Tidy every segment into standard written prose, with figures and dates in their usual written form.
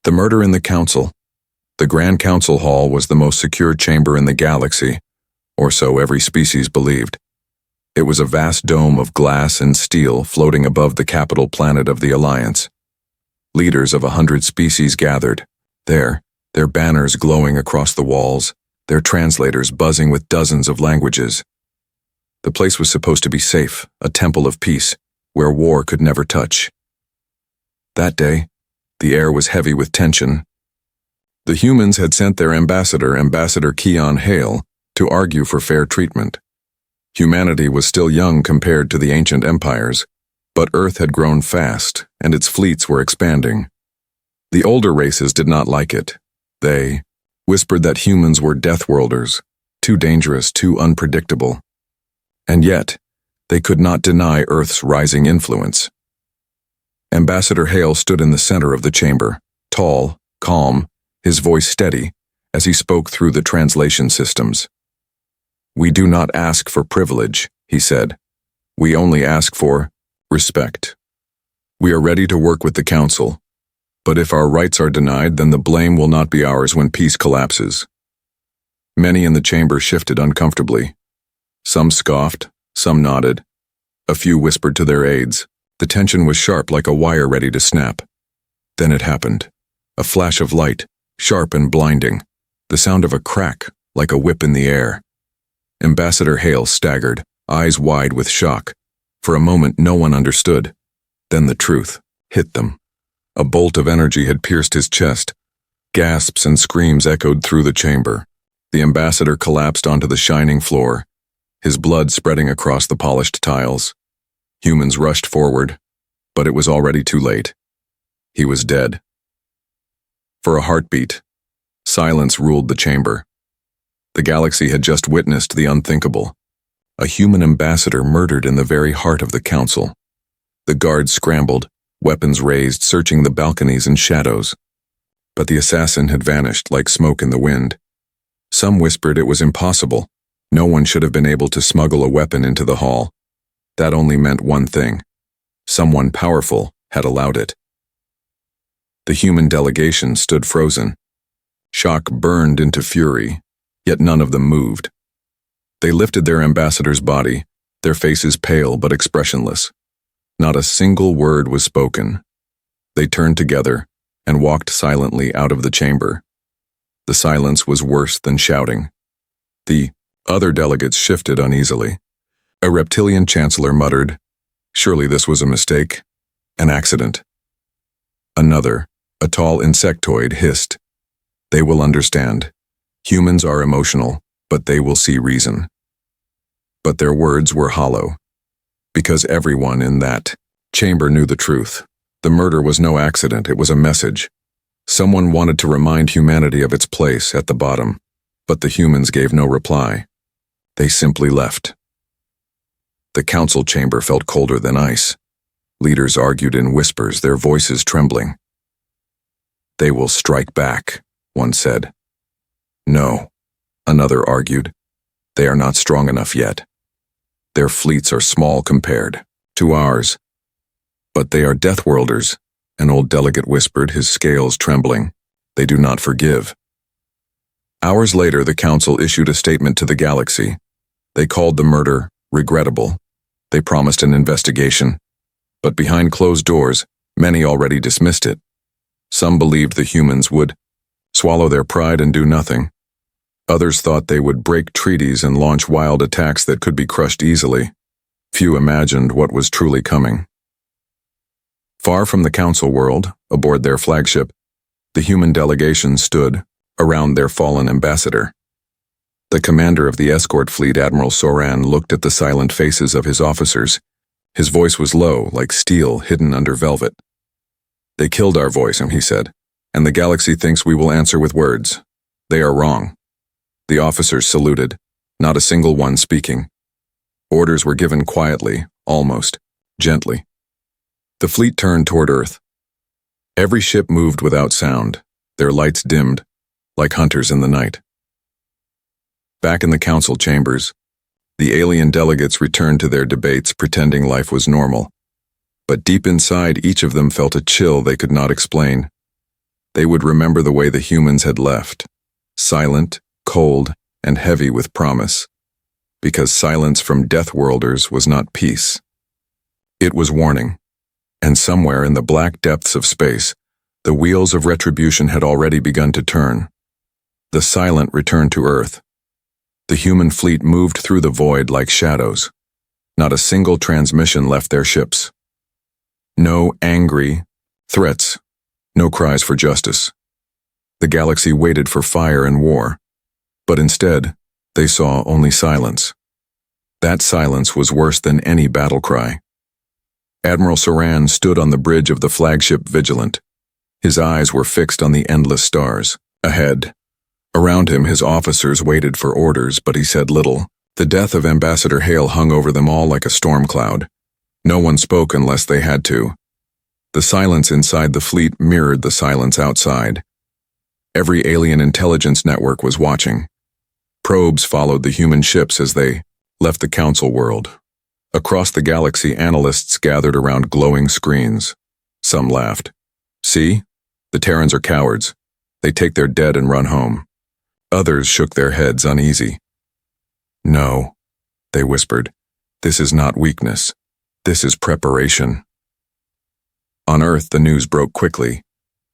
The murder in the council. The Grand Council Hall was the most secure chamber in the galaxy, or so every species believed. It was a vast dome of glass and steel floating above the capital planet of the Alliance. Leaders of 100 species gathered, there, their banners glowing across the walls, their translators buzzing with dozens of languages. The place was supposed to be safe, a temple of peace, where war could never touch. That day, the air was heavy with tension. The humans had sent their ambassador, Ambassador Keon Hale, to argue for fair treatment. Humanity was still young compared to the ancient empires, but Earth had grown fast, and its fleets were expanding. The older races did not like it. They whispered that humans were deathworlders, too dangerous, too unpredictable. And yet, they could not deny Earth's rising influence. Ambassador Hale stood in the center of the chamber, tall, calm, his voice steady, as he spoke through the translation systems. "We do not ask for privilege," he said. "We only ask for respect. We are ready to work with the Council, but if our rights are denied, then the blame will not be ours when peace collapses." Many in the chamber shifted uncomfortably. Some scoffed, some nodded. A few whispered to their aides. The tension was sharp like a wire ready to snap. Then it happened. A flash of light, sharp and blinding. The sound of a crack, like a whip in the air. Ambassador Hale staggered, eyes wide with shock. For a moment no one understood. Then the truth hit them. A bolt of energy had pierced his chest. Gasps and screams echoed through the chamber. The ambassador collapsed onto the shining floor, his blood spreading across the polished tiles. Humans rushed forward, but it was already too late. He was dead. For a heartbeat, silence ruled the chamber. The galaxy had just witnessed the unthinkable. A human ambassador murdered in the very heart of the council. The guards scrambled, weapons raised, searching the balconies and shadows. But the assassin had vanished like smoke in the wind. Some whispered it was impossible. No one should have been able to smuggle a weapon into the hall. That only meant one thing. Someone powerful had allowed it. The human delegation stood frozen. Shock burned into fury, yet none of them moved. They lifted their ambassador's body, their faces pale but expressionless. Not a single word was spoken. They turned together and walked silently out of the chamber. The silence was worse than shouting. The other delegates shifted uneasily. A reptilian chancellor muttered, "Surely this was a mistake, an accident." Another, a tall insectoid, hissed, "They will understand. Humans are emotional, but they will see reason." But their words were hollow, because everyone in that chamber knew the truth. The murder was no accident, it was a message. Someone wanted to remind humanity of its place at the bottom, but the humans gave no reply. They simply left. The council chamber felt colder than ice. Leaders argued in whispers, their voices trembling. "They will strike back," one said. "No," another argued. "They are not strong enough yet. Their fleets are small compared to ours." "But they are deathworlders," an old delegate whispered, his scales trembling. "They do not forgive." Hours later, the council issued a statement to the galaxy. They called the murder regrettable. They promised an investigation. But behind closed doors, many already dismissed it. Some believed the humans would swallow their pride and do nothing. Others thought they would break treaties and launch wild attacks that could be crushed easily. Few imagined what was truly coming. Far from the council world, aboard their flagship, the human delegation stood around their fallen ambassador. The commander of the escort fleet, Admiral Soran, looked at the silent faces of his officers. His voice was low, like steel hidden under velvet. "They killed our voice," he said, "and the galaxy thinks we will answer with words. They are wrong." The officers saluted, not a single one speaking. Orders were given quietly, almost gently. The fleet turned toward Earth. Every ship moved without sound, their lights dimmed, like hunters in the night. Back in the council chambers, the alien delegates returned to their debates, pretending life was normal. But deep inside, each of them felt a chill they could not explain. They would remember the way the humans had left, silent, cold, and heavy with promise, because silence from Deathworlders was not peace. It was warning, and somewhere in the black depths of space, the wheels of retribution had already begun to turn. The silent returned to Earth. The human fleet moved through the void like shadows. Not a single transmission left their ships. No angry threats, no cries for justice. The galaxy waited for fire and war, but instead, they saw only silence. That silence was worse than any battle cry. Admiral Saran stood on the bridge of the flagship Vigilant. His eyes were fixed on the endless stars. Ahead, around him, his officers waited for orders, but he said little. The death of Ambassador Hale hung over them all like a storm cloud. No one spoke unless they had to. The silence inside the fleet mirrored the silence outside. Every alien intelligence network was watching. Probes followed the human ships as they left the Council world. Across the galaxy, analysts gathered around glowing screens. Some laughed. See? The Terrans are cowards. They take their dead and run home. Others shook their heads uneasy. No, they whispered. This is not weakness. This is preparation. On Earth, the news broke quickly.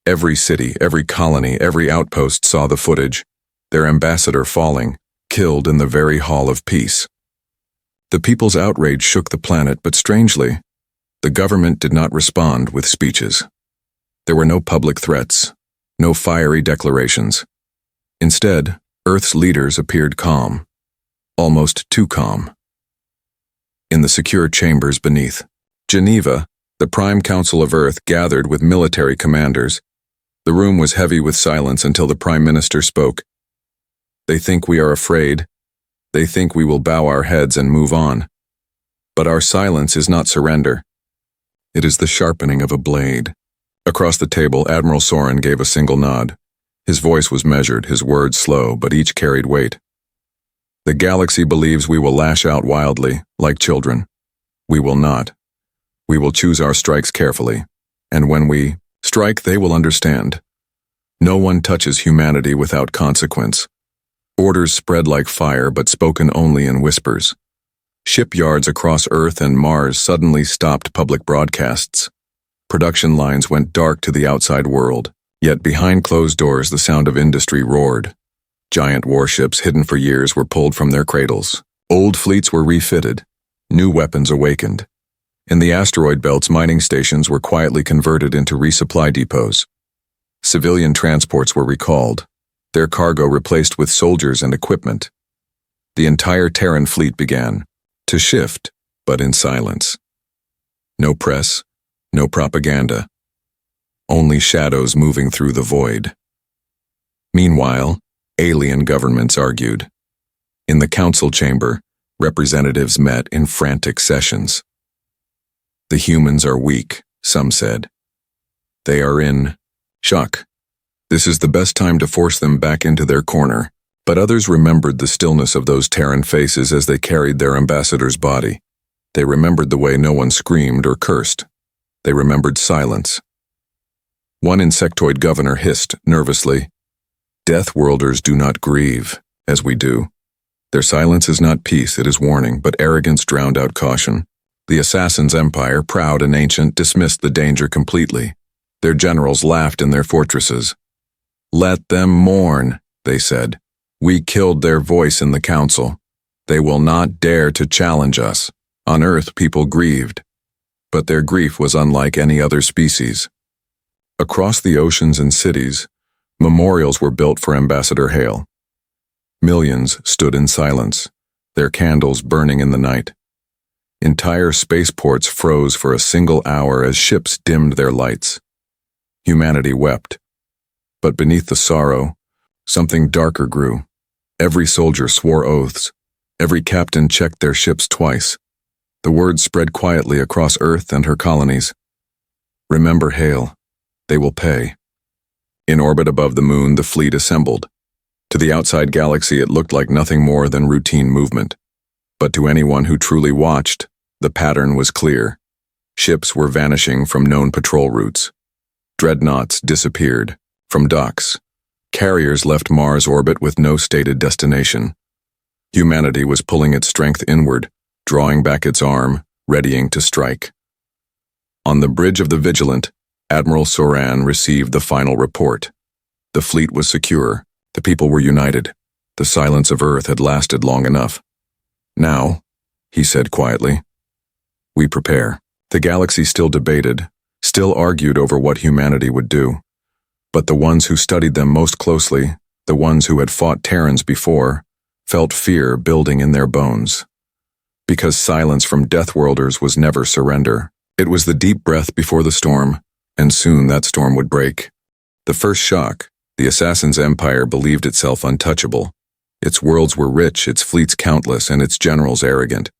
Every city, every colony, every outpost saw the footage. Their ambassador falling, killed in the very hall of peace. The people's outrage shook the planet, but strangely, the government did not respond with speeches. There were no public threats, no fiery declarations. Instead, Earth's leaders appeared calm, almost too calm. In the secure chambers beneath Geneva, the Prime Council of Earth gathered with military commanders. The room was heavy with silence until the Prime Minister spoke. They think we are afraid. They think we will bow our heads and move on. But our silence is not surrender. It is the sharpening of a blade. Across the table, Admiral Soren gave a single nod. His voice was measured, his words slow, but each carried weight. The galaxy believes we will lash out wildly, like children. We will not. We will choose our strikes carefully, and when we strike, they will understand. No one touches humanity without consequence. Orders spread like fire, but spoken only in whispers. Shipyards across Earth and Mars suddenly stopped public broadcasts. Production lines went dark to the outside world, yet behind closed doors the sound of industry roared. Giant warships hidden for years were pulled from their cradles. Old fleets were refitted. New weapons awakened. In the asteroid belts, mining stations were quietly converted into resupply depots. Civilian transports were recalled, their cargo replaced with soldiers and equipment. The entire Terran fleet began to shift, but in silence. No press, no propaganda. Only shadows moving through the void. Meanwhile, alien governments argued. In the council chamber, representatives met in frantic sessions. The humans are weak, some said. They are in shock. This is the best time to force them back into their corner. But others remembered the stillness of those Terran faces as they carried their ambassador's body. They remembered the way no one screamed or cursed. They remembered silence. One insectoid governor hissed nervously, "Deathworlders do not grieve, as we do. Their silence is not peace, it is warning, but arrogance drowned out caution." The Assassin's Empire, proud and ancient, dismissed the danger completely. Their generals laughed in their fortresses. "Let them mourn," they said. "We killed their voice in the council. They will not dare to challenge us." On Earth, people grieved, but their grief was unlike any other species. Across the oceans and cities, memorials were built for Ambassador Hale. Millions stood in silence, their candles burning in the night. Entire spaceports froze for a single hour as ships dimmed their lights. Humanity wept. But beneath the sorrow, something darker grew. Every soldier swore oaths. Every captain checked their ships twice. The word spread quietly across Earth and her colonies. Remember Hale. They will pay. In orbit above the moon, the fleet assembled. To the outside galaxy, it looked like nothing more than routine movement. But to anyone who truly watched, the pattern was clear. Ships were vanishing from known patrol routes. Dreadnoughts disappeared. From docks, carriers left Mars orbit with no stated destination. Humanity was pulling its strength inward, drawing back its arm, readying to strike. On the bridge of the Vigilant, Admiral Soran received the final report. The fleet was secure, the people were united, the silence of Earth had lasted long enough. Now, he said quietly, we prepare. The galaxy still debated, still argued over what humanity would do. But the ones who studied them most closely, the ones who had fought Terrans before, felt fear building in their bones. Because silence from Deathworlders was never surrender. It was the deep breath before the storm, and soon that storm would break. The first shock, the Assassin's Empire believed itself untouchable. Its worlds were rich, its fleets countless, and its generals arrogant.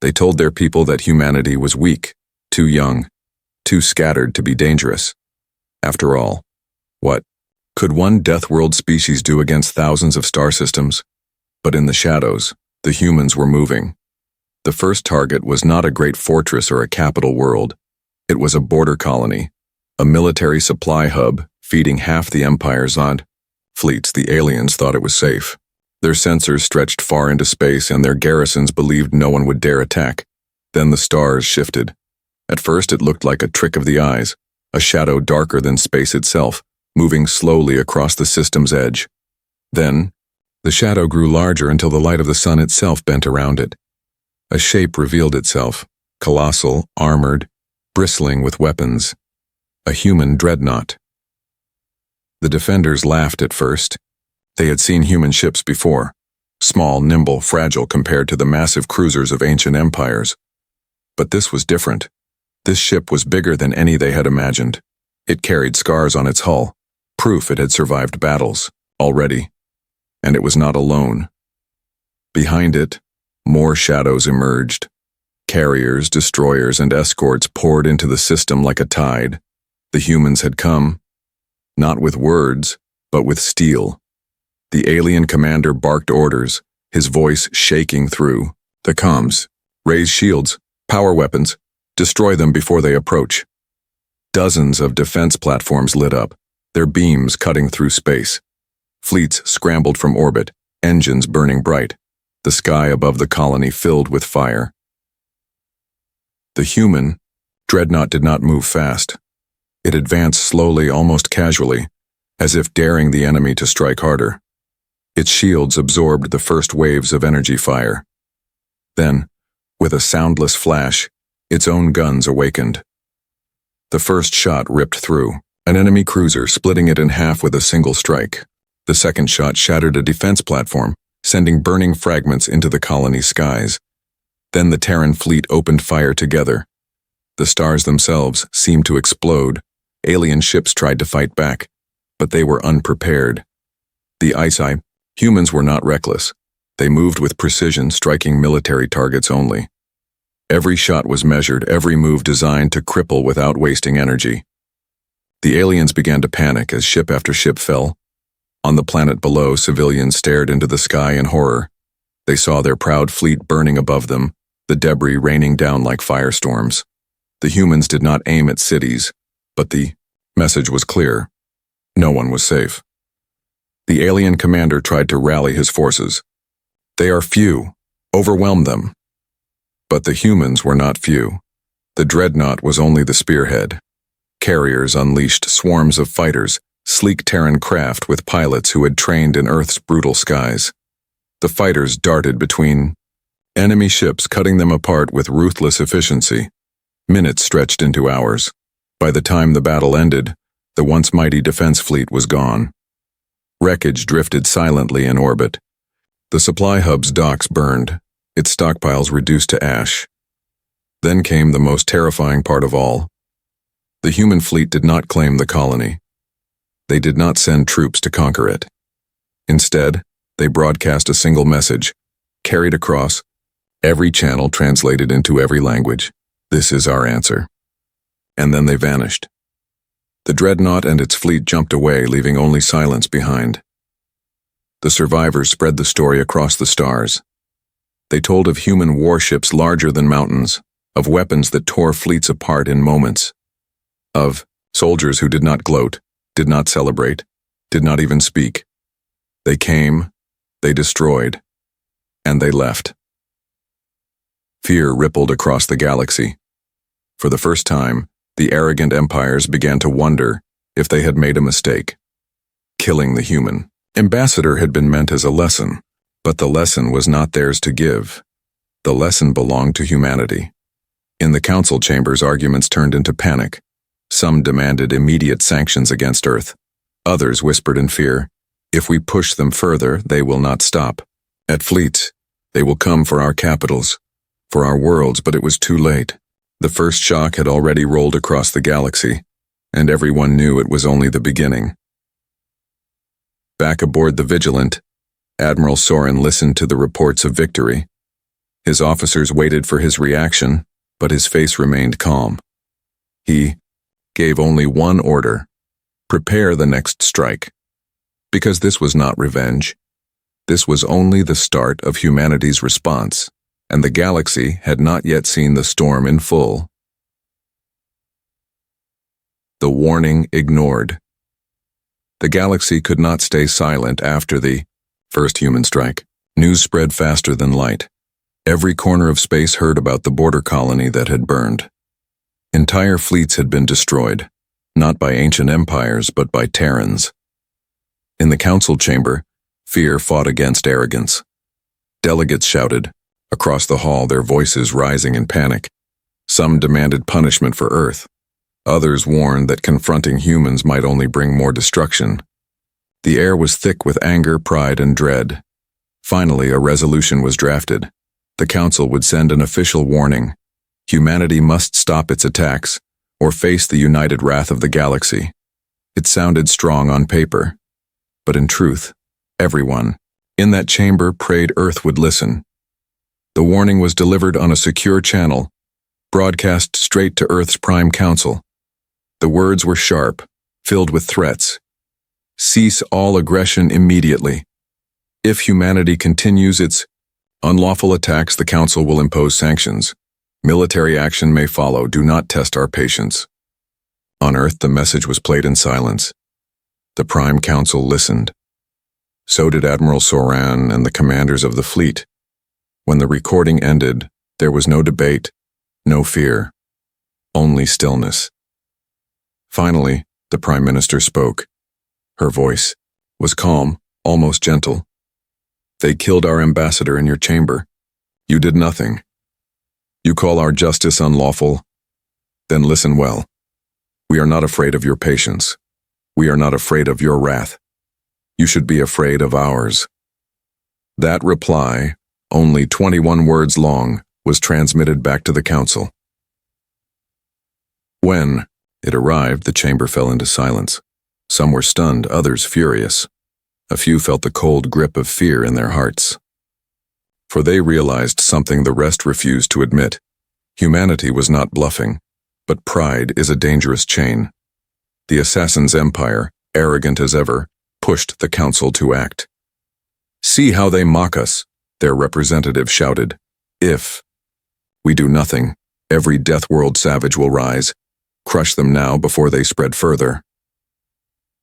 They told their people that humanity was weak, too young, too scattered to be dangerous. After all, what could one Deathworld species do against thousands of star systems? But in the shadows, the humans were moving. The first target was not a great fortress or a capital world. It was a border colony, a military supply hub feeding half the Empire's odd fleets. The aliens thought it was safe. Their sensors stretched far into space and their garrisons believed no one would dare attack. Then the stars shifted. At first it looked like a trick of the eyes, a shadow darker than space itself, moving slowly across the system's edge. Then, the shadow grew larger until the light of the sun itself bent around it. A shape revealed itself, colossal, armored, bristling with weapons. A human dreadnought. The defenders laughed at first. They had seen human ships before, small, nimble, fragile compared to the massive cruisers of ancient empires. But this was different. This ship was bigger than any they had imagined. It carried scars on its hull, proof it had survived battles, already. And it was not alone. Behind it, more shadows emerged. Carriers, destroyers, and escorts poured into the system like a tide. The humans had come, not with words, but with steel. The alien commander barked orders, his voice shaking through the comms. Raise shields, power weapons, destroy them before they approach. Dozens of defense platforms lit up, their beams cutting through space. Fleets scrambled from orbit, engines burning bright, the sky above the colony filled with fire. The human dreadnought did not move fast. It advanced slowly, almost casually, as if daring the enemy to strike harder. Its shields absorbed the first waves of energy fire. Then, with a soundless flash, its own guns awakened. The first shot ripped through, an enemy cruiser splitting it in half with a single strike. The second shot shattered a defense platform, sending burning fragments into the colony's skies. Then the Terran fleet opened fire together. The stars themselves seemed to explode. Alien ships tried to fight back, but they were unprepared. The ISI humans were not reckless. They moved with precision, striking military targets only. Every shot was measured, every move designed to cripple without wasting energy. The aliens began to panic as ship after ship fell. On the planet below, civilians stared into the sky in horror. They saw their proud fleet burning above them, the debris raining down like firestorms. The humans did not aim at cities, but the message was clear. No one was safe. The alien commander tried to rally his forces. They are few. Overwhelm them. But the humans were not few. The dreadnought was only the spearhead. Carriers unleashed swarms of fighters, sleek Terran craft with pilots who had trained in Earth's brutal skies. The fighters darted between enemy ships, cutting them apart with ruthless efficiency. Minutes stretched into hours. By the time the battle ended, the once mighty defense fleet was gone. Wreckage drifted silently in orbit. The supply hub's docks burned, its stockpiles reduced to ash. Then came the most terrifying part of all. The human fleet did not claim the colony. They did not send troops to conquer it. Instead, they broadcast a single message, carried across every channel, translated into every language. This is our answer. And then they vanished. The dreadnought and its fleet jumped away, leaving only silence behind. The survivors spread the story across the stars. They told of human warships larger than mountains, of weapons that tore fleets apart in moments, of soldiers who did not gloat, did not celebrate, did not even speak. They came, they destroyed, and they left. Fear rippled across the galaxy. For the first time, the arrogant empires began to wonder if they had made a mistake. Killing the human ambassador had been meant as a lesson, but the lesson was not theirs to give. The lesson belonged to humanity. In the council chambers, arguments turned into panic. Some demanded immediate sanctions against Earth. Others whispered in fear, "If we push them further, they will not stop. At fleets, they will come for our capitals, for our worlds," but it was too late. The first shock had already rolled across the galaxy, and everyone knew it was only the beginning. Back aboard the Vigilant, Admiral Soren listened to the reports of victory. His officers waited for his reaction, but his face remained calm. He gave only one order: prepare the next strike. Because this was not revenge. This was only the start of humanity's response, and the galaxy had not yet seen the storm in full. The warning ignored. The galaxy could not stay silent after the first human strike. News spread faster than light. Every corner of space heard about the border colony that had burned. Entire fleets had been destroyed, not by ancient empires, but by Terrans. In the council chamber, fear fought against arrogance. Delegates shouted, across the hall, their voices rising in panic. Some demanded punishment for Earth. Others warned that confronting humans might only bring more destruction. The air was thick with anger, pride, and dread. Finally, a resolution was drafted. The council would send an official warning. Humanity must stop its attacks, or face the united wrath of the galaxy. It sounded strong on paper, but in truth, everyone in that chamber prayed Earth would listen. The warning was delivered on a secure channel, broadcast straight to Earth's Prime Council. The words were sharp, filled with threats. Cease all aggression immediately. If humanity continues its unlawful attacks, the Council will impose sanctions. Military action may follow. Do not test our patience. On Earth, the message was played in silence. The Prime Council listened. So did Admiral Soran and the commanders of the fleet. When the recording ended, there was no debate, no fear, only stillness. Finally, the Prime Minister spoke. Her voice was calm, almost gentle. They killed our ambassador in your chamber. You did nothing. You call our justice unlawful? Then listen well. We are not afraid of your patience. We are not afraid of your wrath. You should be afraid of ours. That reply, only 21 words long, was transmitted back to the council. When it arrived, the chamber fell into silence. Some were stunned, others furious. A few felt the cold grip of fear in their hearts. For they realized something the rest refused to admit. Humanity was not bluffing, but pride is a dangerous chain. The Assassin's Empire, arrogant as ever, pushed the council to act. See how they mock us, their representative shouted. If we do nothing, every Death World savage will rise. Crush them now before they spread further.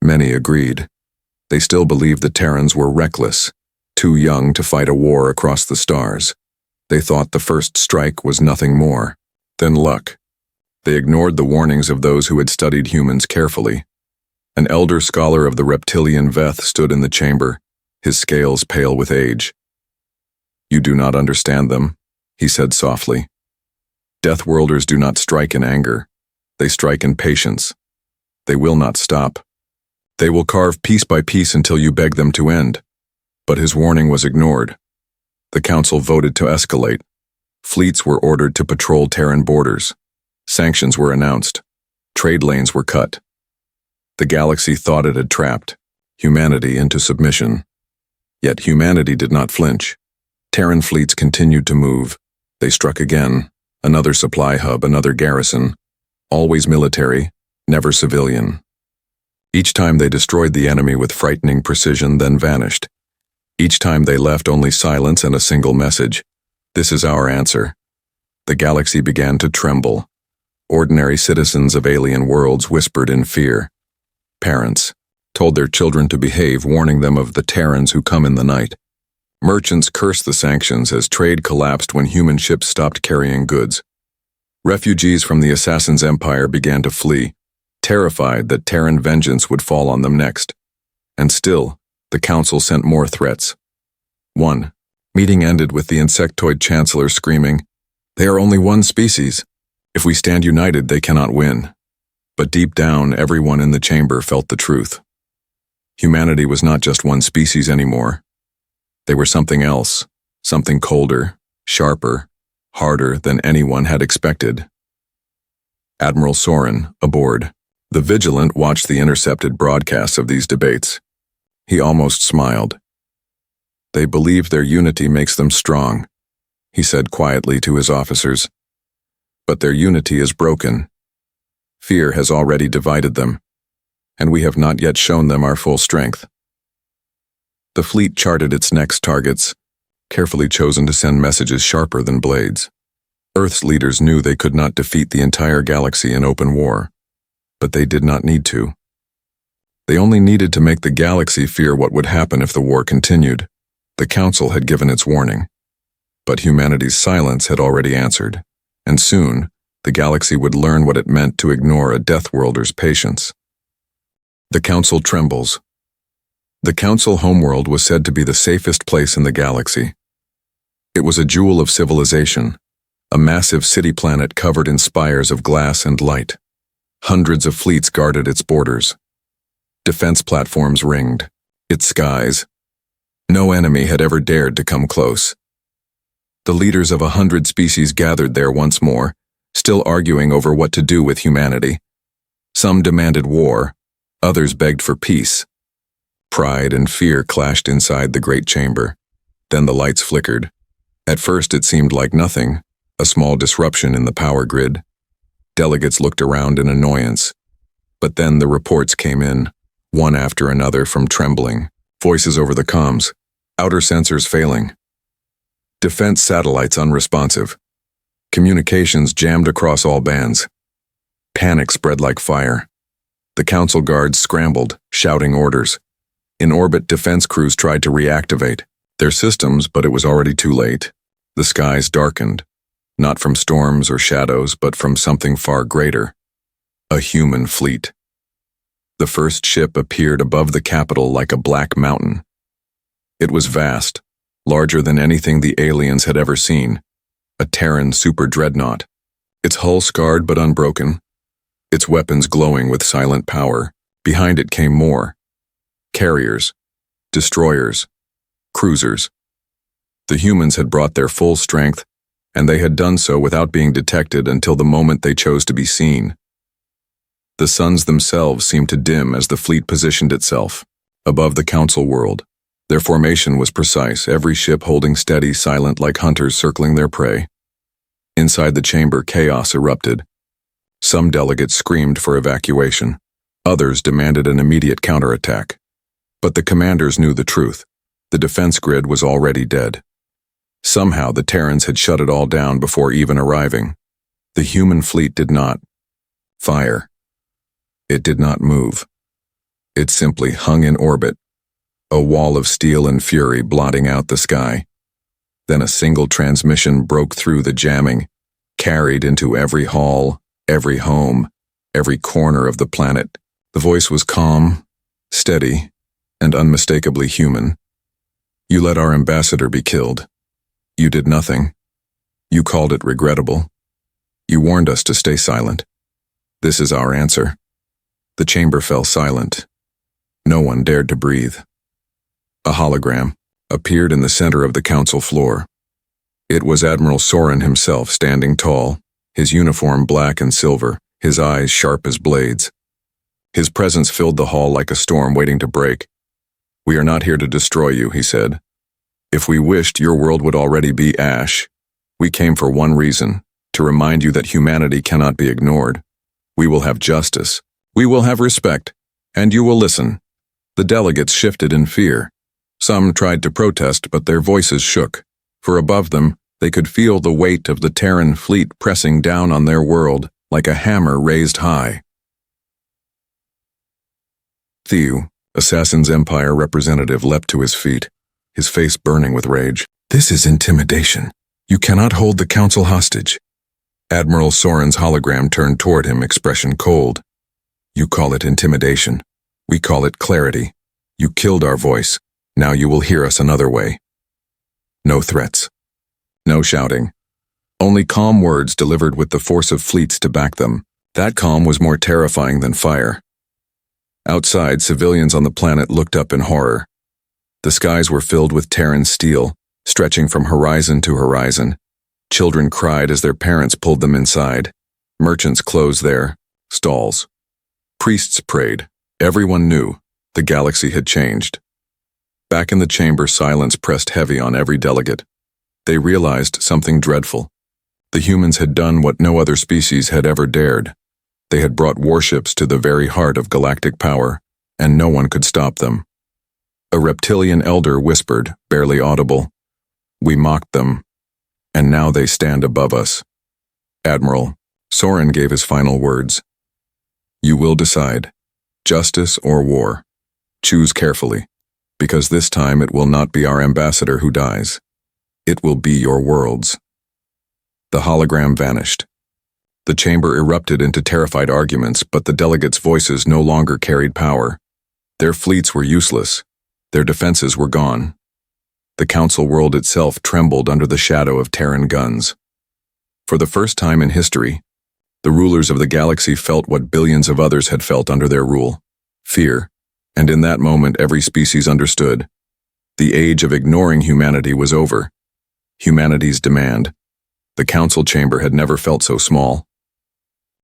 Many agreed. They still believed the Terrans were reckless, too young to fight a war across the stars. They thought the first strike was nothing more than luck. They ignored the warnings of those who had studied humans carefully. An elder scholar of the reptilian Veth stood in the chamber, his scales pale with age. You do not understand them, he said softly. Deathworlders do not strike in anger. They strike in patience. They will not stop. They will carve piece by piece until you beg them to end. But his warning was ignored. The council voted to escalate. Fleets were ordered to patrol Terran borders. Sanctions were announced. Trade lanes were cut. The galaxy thought it had trapped humanity into submission. Yet humanity did not flinch. Terran fleets continued to move. They struck again. Another supply hub, another garrison. Always military, never civilian. Each time they destroyed the enemy with frightening precision, then vanished. Each time they left only silence and a single message. This is our answer. The galaxy began to tremble. Ordinary citizens of alien worlds whispered in fear. Parents told their children to behave, warning them of the Terrans who come in the night. Merchants cursed the sanctions as trade collapsed when human ships stopped carrying goods. Refugees from the Assassin's Empire began to flee, terrified that Terran vengeance would fall on them next. And still, the Council sent more threats. One meeting ended with the insectoid chancellor screaming, "They are only one species. If we stand united, they cannot win." But deep down, everyone in the chamber felt the truth. Humanity was not just one species anymore. They were something else, something colder, sharper, harder than anyone had expected. Admiral Soren, aboard. The Vigilant watched the intercepted broadcasts of these debates. He almost smiled. "They believe their unity makes them strong," he said quietly to his officers. "But their unity is broken. Fear has already divided them, and we have not yet shown them our full strength." The fleet charted its next targets, carefully chosen to send messages sharper than blades. Earth's leaders knew they could not defeat the entire galaxy in open war, but they did not need to. They only needed to make the galaxy fear what would happen if the war continued. The Council had given its warning, but humanity's silence had already answered, and soon the galaxy would learn what it meant to ignore a Deathworlder's patience. The Council trembles. The Council homeworld was said to be the safest place in the galaxy. It was a jewel of civilization, a massive city planet covered in spires of glass and light. Hundreds of fleets guarded its borders. Defense platforms ringed its skies. No enemy had ever dared to come close. The leaders of 100 species gathered there once more, still arguing over what to do with humanity. Some demanded war, others begged for peace. Pride and fear clashed inside the great chamber. Then the lights flickered. At first it seemed like nothing, a small disruption in the power grid. Delegates looked around in annoyance. But then the reports came in, one after another from trembling, voices over the comms, outer sensors failing. Defense satellites unresponsive. Communications jammed across all bands. Panic spread like fire. The Council guards scrambled, shouting orders. In orbit, defense crews tried to reactivate their systems, but it was already too late. The skies darkened, not from storms or shadows, but from something far greater. A human fleet. The first ship appeared above the capital like a black mountain. It was vast, larger than anything the aliens had ever seen. A Terran super dreadnought. Its hull scarred but unbroken. Its weapons glowing with silent power. Behind it came more. Carriers, destroyers, cruisers. The humans had brought their full strength, and they had done so without being detected until the moment they chose to be seen. The suns themselves seemed to dim as the fleet positioned itself, above the Council world. Their formation was precise, every ship holding steady, silent like hunters circling their prey. Inside the chamber, chaos erupted. Some delegates screamed for evacuation. Others demanded an immediate counterattack. But the commanders knew the truth. The defense grid was already dead. Somehow the Terrans had shut it all down before even arriving. The human fleet did not fire. It did not move. It simply hung in orbit, a wall of steel and fury blotting out the sky. Then a single transmission broke through the jamming, carried into every hall, every home, every corner of the planet. The voice was calm, steady, and unmistakably human. "You let our ambassador be killed. You did nothing. You called it regrettable. You warned us to stay silent. This is our answer." The chamber fell silent. No one dared to breathe. A hologram appeared in the center of the Council floor. It was Admiral Soren himself, standing tall, his uniform black and silver, his eyes sharp as blades. His presence filled the hall like a storm waiting to break. "We are not here to destroy you," he said. "If we wished, your world would already be ash. We came for one reason, to remind you that humanity cannot be ignored. We will have justice. We will have respect. And you will listen." The delegates shifted in fear. Some tried to protest, but their voices shook, for above them, they could feel the weight of the Terran fleet pressing down on their world like a hammer raised high. Theo, Assassin's Empire representative, leapt to his feet, his face burning with rage. This is intimidation. You cannot hold the council hostage. Admiral Soren's hologram turned toward him, expression cold. You call it intimidation. We call it clarity. You killed our voice. Now you will hear us another way. No threats. No shouting. Only calm words delivered with the force of fleets to back them. That calm was more terrifying than fire. Outside, civilians on the planet looked up in horror. The skies were filled with Terran steel, stretching from horizon to horizon. Children cried as their parents pulled them inside. Merchants closed their stalls. Priests prayed. Everyone knew the galaxy had changed. Back in the chamber, silence pressed heavy on every delegate. They realized something dreadful. The humans had done what no other species had ever dared. They had brought warships to the very heart of galactic power, and no one could stop them. A reptilian elder whispered, barely audible, "We mocked them, and now they stand above us." Admiral Soren gave his final words. "You will decide, justice or war. Choose carefully, because this time it will not be our ambassador who dies. It will be your worlds." The hologram vanished. The chamber erupted into terrified arguments, but the delegates' voices no longer carried power. Their fleets were useless. Their defenses were gone. The council world itself trembled under the shadow of Terran guns. For the first time in history, the rulers of the galaxy felt what billions of others had felt under their rule: fear. And in that moment, every species understood. The age of ignoring humanity was over. Humanity's demand. The council chamber had never felt so small.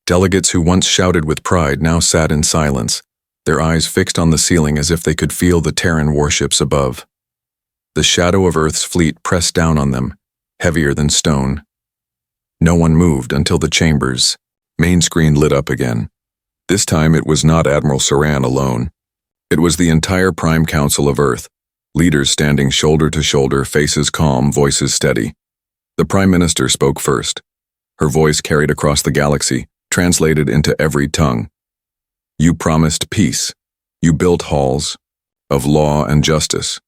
Delegates who once shouted with pride now sat in silence, their eyes fixed on the ceiling as if they could feel the Terran warships above. The shadow of Earth's fleet pressed down on them, heavier than stone. No one moved until the chamber's main screen lit up again. This time it was not Admiral Soren alone. It was the entire Prime Council of Earth, leaders standing shoulder to shoulder, faces calm, voices steady. The Prime Minister spoke first. Her voice carried across the galaxy, translated into every tongue. You promised peace. You built halls of law and justice.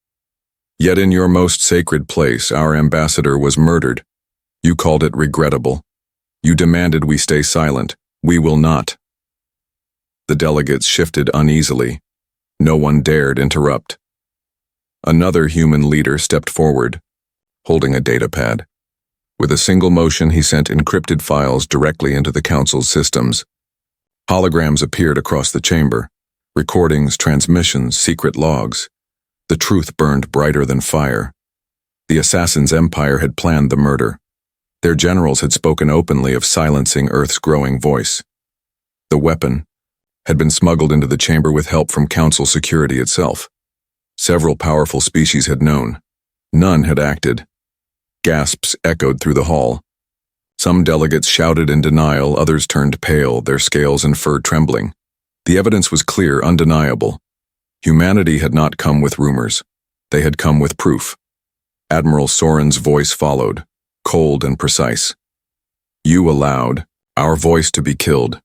Yet in your most sacred place, our ambassador was murdered. You called it regrettable. You demanded we stay silent. We will not. The delegates shifted uneasily. No one dared interrupt. Another human leader stepped forward, holding a datapad. With a single motion, he sent encrypted files directly into the council's systems. Holograms appeared across the chamber, recordings, transmissions, secret logs. The truth burned brighter than fire. The Assassin's Empire had planned the murder. Their generals had spoken openly of silencing Earth's growing voice. The weapon had been smuggled into the chamber with help from council security itself. Several powerful species had known. None had acted. Gasps echoed through the hall. Some delegates shouted in denial, others turned pale, their scales and fur trembling. The evidence was clear, undeniable. Humanity had not come with rumors. They had come with proof. Admiral Soren's voice followed, cold and precise. You allowed our voice to be killed.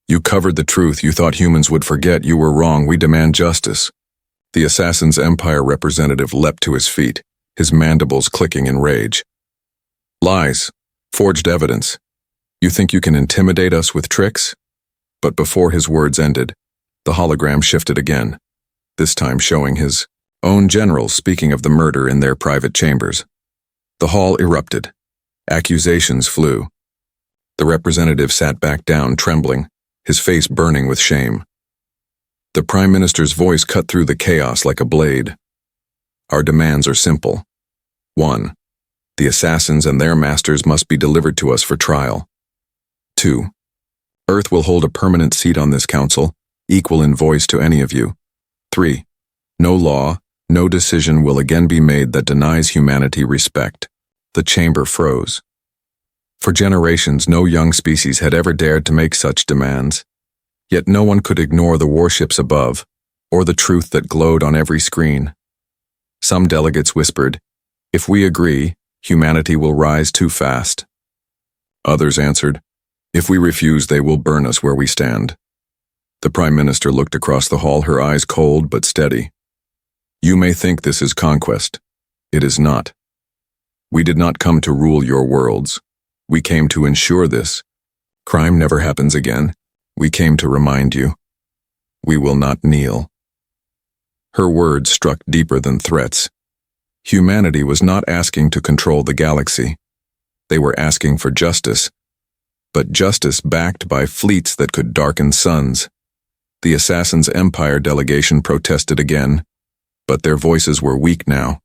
You covered the truth. You thought humans would forget. You were wrong. We demand justice. The Assassin's Empire representative leapt to his feet, his mandibles clicking in rage. Lies. Forged evidence. You think you can intimidate us with tricks? But before his words ended, the hologram shifted again, this time showing his own generals speaking of the murder in their private chambers. The hall erupted. Accusations flew. The representative sat back down, trembling, his face burning with shame. The Prime Minister's voice cut through the chaos like a blade. Our demands are simple. 1. The assassins and their masters must be delivered to us for trial. 2. Earth will hold a permanent seat on this council, equal in voice to any of you. 3. No law, no decision will again be made that denies humanity respect. The chamber froze. For generations, no young species had ever dared to make such demands. Yet no one could ignore the warships above, or the truth that glowed on every screen. Some delegates whispered, "If we agree, humanity will rise too fast." Others answered, "If we refuse, they will burn us where we stand." The Prime Minister looked across the hall, her eyes cold but steady. You may think this is conquest. It is not. We did not come to rule your worlds. We came to ensure this. Crime never happens again. We came to remind you. We will not kneel. Her words struck deeper than threats. Humanity was not asking to control the galaxy. They were asking for justice. But justice backed by fleets that could darken suns. The Assassin's Empire delegation protested again, but their voices were weak now.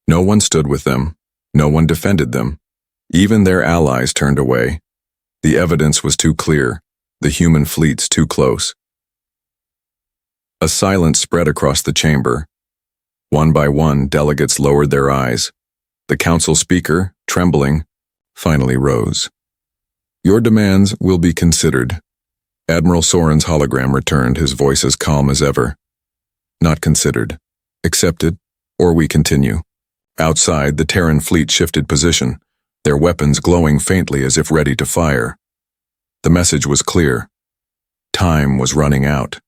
No one stood with them. No one defended them. Even their allies turned away. The evidence was too clear, the human fleets too close. A silence spread across the chamber. One by one, delegates lowered their eyes. The council speaker, trembling, finally rose. Your demands will be considered. Admiral Soren's hologram returned, his voice as calm as ever. Not considered. Accepted, or we continue. Outside, the Terran fleet shifted position, their weapons glowing faintly as if ready to fire. The message was clear. Time was running out.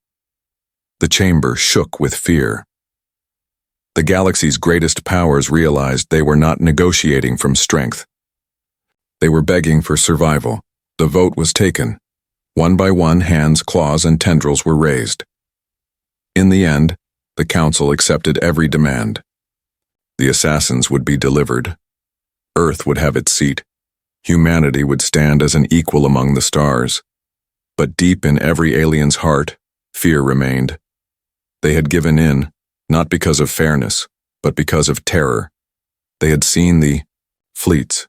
The chamber shook with fear. The galaxy's greatest powers realized they were not negotiating from strength. They were begging for survival. The vote was taken. One by one, hands, claws, and tendrils were raised. In the end, the council accepted every demand. The assassins would be delivered. Earth would have its seat. Humanity would stand as an equal among the stars. But deep in every alien's heart, fear remained. They had given in, not because of fairness, but because of terror. They had seen the fleets.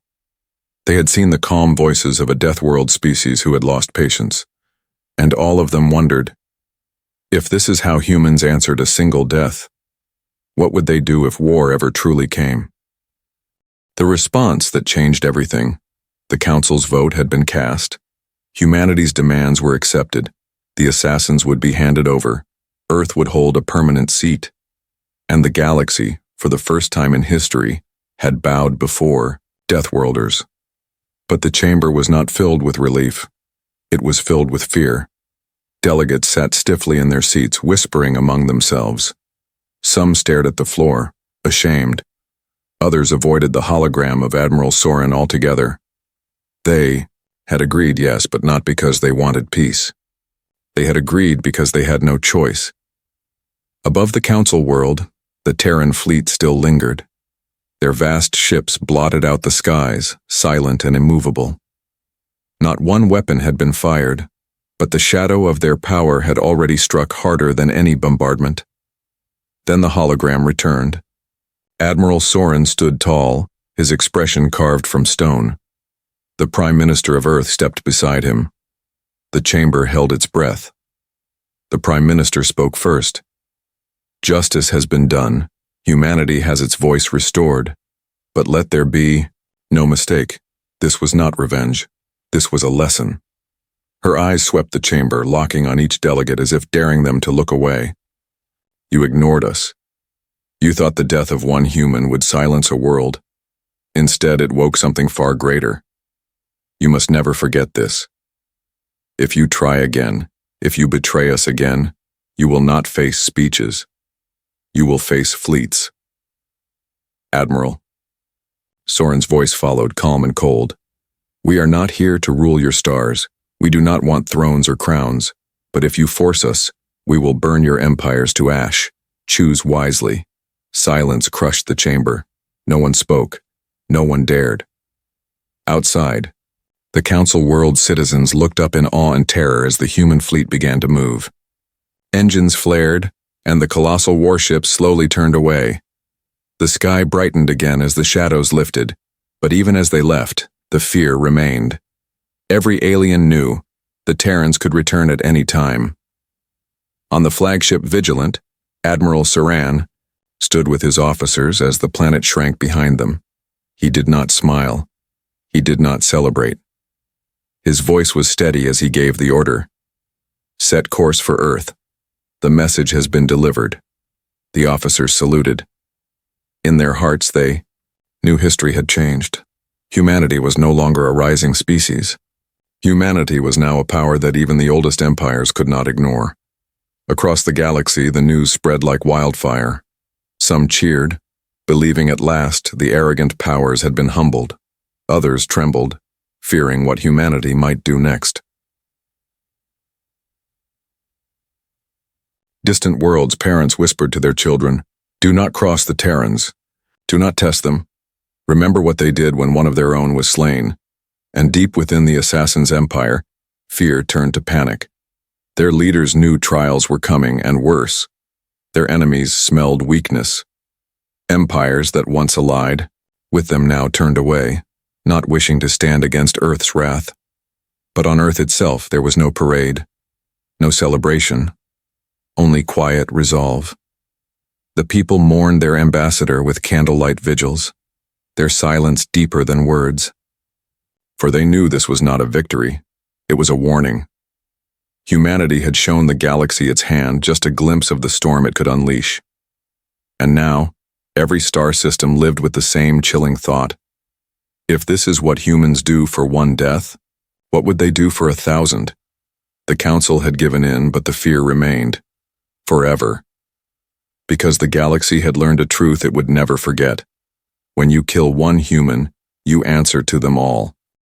They had seen the calm voices of a death-world species who had lost patience. And all of them wondered, if this is how humans answered a single death, what would they do if war ever truly came? The response that changed everything. The council's vote had been cast. Humanity's demands were accepted. The assassins would be handed over. Earth would hold a permanent seat. And the galaxy, for the first time in history, had bowed before Deathworlders. But the chamber was not filled with relief. It was filled with fear. Delegates sat stiffly in their seats, whispering among themselves. Some stared at the floor, ashamed. Others avoided the hologram of Admiral Soren altogether. They had agreed, yes, but not because they wanted peace. They had agreed because they had no choice. Above the council world, the Terran fleet still lingered. Their vast ships blotted out the skies, silent and immovable. Not one weapon had been fired, but the shadow of their power had already struck harder than any bombardment. Then the hologram returned. Admiral Soren stood tall, his expression carved from stone. The Prime Minister of Earth stepped beside him. The chamber held its breath. The Prime Minister spoke first. Justice has been done. Humanity has its voice restored. But let there be no mistake. This was not revenge. This was a lesson. Her eyes swept the chamber, locking on each delegate as if daring them to look away. You ignored us. You thought the death of one human would silence a world. Instead, it woke something far greater. You must never forget this. If you try again, if you betray us again, you will not face speeches. You will face fleets. Admiral. Soren's voice followed, calm and cold. We are not here to rule your stars. We do not want thrones or crowns. But if you force us, we will burn your empires to ash. Choose wisely. Silence crushed the chamber. No one spoke. No one dared. Outside, the council world citizens looked up in awe and terror as the human fleet began to move. Engines flared, and the colossal warships slowly turned away. The sky brightened again as the shadows lifted, but even as they left, the fear remained. Every alien knew the Terrans could return at any time. On the flagship Vigilant, Admiral Soren stood with his officers as the planet shrank behind them. He did not smile. He did not celebrate. His voice was steady as he gave the order. Set course for Earth. The message has been delivered. The officers saluted. In their hearts they knew history had changed. Humanity was no longer a rising species. Humanity was now a power that even the oldest empires could not ignore. Across the galaxy, the news spread like wildfire. Some cheered, believing at last the arrogant powers had been humbled. Others trembled, fearing what humanity might do next. Distant worlds' parents whispered to their children, "Do not cross the Terrans. Do not test them. Remember what they did when one of their own was slain." And deep within the Assassin's empire, fear turned to panic. Their leaders knew trials were coming, and worse, their enemies smelled weakness. Empires that once allied, with them now turned away, not wishing to stand against Earth's wrath. But on Earth itself there was no parade, no celebration, only quiet resolve. The people mourned their ambassador with candlelight vigils, their silence deeper than words. For they knew this was not a victory, it was a warning. Humanity had shown the galaxy its hand, just a glimpse of the storm it could unleash. And now, every star system lived with the same chilling thought. If this is what humans do for one death, what would they do for 1,000? The council had given in, but the fear remained. Forever. Because the galaxy had learned a truth it would never forget. When you kill one human, you answer to them all.